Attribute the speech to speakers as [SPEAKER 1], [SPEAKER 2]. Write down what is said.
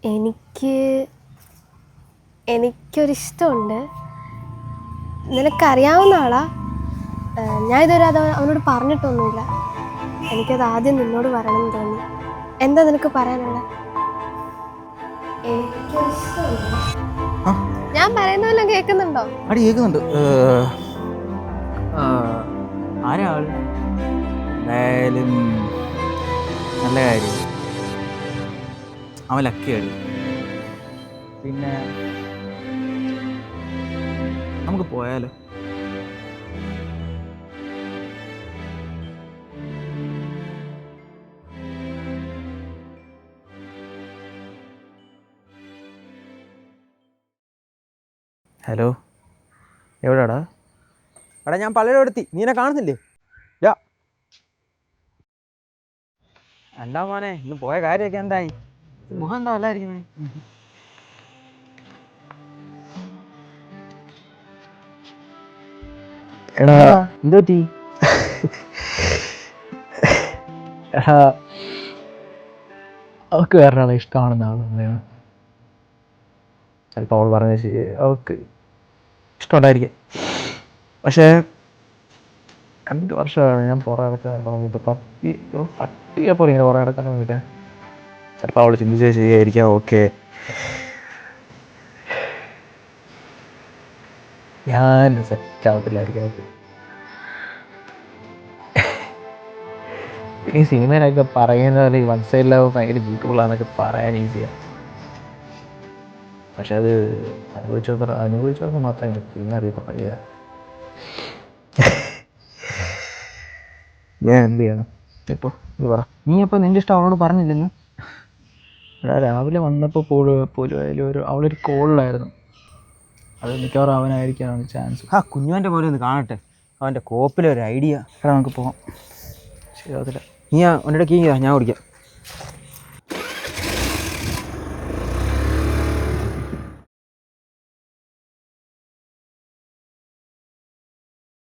[SPEAKER 1] എനിക്ക് എനിക്കൊരിഷ്ടമുണ്ട്. നിനക്കറിയാവുന്ന ആളാ. ഞാൻ ഇതുവരെ അത് അവനോട് പറഞ്ഞിട്ടൊന്നുമില്ല. എനിക്കത് ആദ്യം നിന്നോട് പറയണമെന്ന് തോന്നി. എന്താ നിനക്ക് പറയാനുള്ള? ഞാൻ പറയുന്നതെല്ലാം കേൾക്കുന്നുണ്ടോ?
[SPEAKER 2] അടി കേൾക്കുന്നുണ്ട്. ആരാ ആള്? എന്തായാലും നല്ല കാര്യം, അവൻ ലക്കിയാടി. പിന്നെ നമുക്ക് പോയാലോ? ഹലോ, എവിടാടാ?
[SPEAKER 3] എടാ ഞാൻ പള്ളിയുടെ എത്തി, നീ എന്നെ കാണുന്നില്ലേ? യാ എന്താ മോനെ, ഇന്ന് പോയ കാര്യമൊക്കെ എന്തായി? മുഖം എന്താ അല്ലായിരിക്കുന്നേ?
[SPEAKER 2] എടാ
[SPEAKER 3] എന്ത് പറ്റി?
[SPEAKER 2] എടാ, അവൾക്ക് വേറെ ആളെ ഇഷ്ടമാണെന്നാണ്. ചിലപ്പോൾ അവൾ പറഞ്ഞ ശരി, അവൾക്ക് ഇഷ്ടമുണ്ടായിരിക്കും. പക്ഷേ 2 വർഷമാണ് ഞാൻ പുറം നടക്കാൻ തുടങ്ങിയിട്ട്. പട്ടിയെപ്പോലെ ഇങ്ങനെ പുറം നടക്കാൻ വേണ്ടിയിട്ട്. ചിലപ്പോൾ അവൾ ചിന്തിച്ചാൽ ശരിയായിരിക്കാം. ഓക്കെ, ഞാൻ സെറ്റ് ആവത്തില്ലായിരിക്കും. ഈ സിനിമയിലൊക്കെ പറയുന്ന പോലെ ഈ വൺ സൈഡ് ലവ് ഭയങ്കര ബ്യൂട്ടിഫുൾ ആണെന്നൊക്കെ പറയാൻ ഈസിയാണ്. പക്ഷെ അത് അനുഭവിച്ചവർക്ക് മാത്രമേ പിന്നെ അറിയത്തില്ല. ഞാൻ എന്ത് ചെയ്യണം ഇപ്പോൾ? ഇത് പറ.
[SPEAKER 3] നീ അപ്പോൾ നിന്റെ ഇഷ്ടം അവളോട് പറഞ്ഞില്ലെന്ന്?
[SPEAKER 2] എടാ, രാവിലെ വന്നപ്പോൾ പോലും അവളൊരു കോളിലായിരുന്നു. അത് മിക്കവാറും അവനായിരിക്കാനാണ് ചാൻസ്.
[SPEAKER 3] കുഞ്ഞുവൻ്റെ പോലെ ഒന്ന് കാണട്ടെ, അവൻ്റെ കോപ്പിലൊരു ഐഡിയ.
[SPEAKER 2] എടാ, നമുക്ക് പോകാം. ശരിയാവത്തില്ല.
[SPEAKER 3] നീ അവൻ്റെ കീ ഞാൻ ഓടിക്കാം.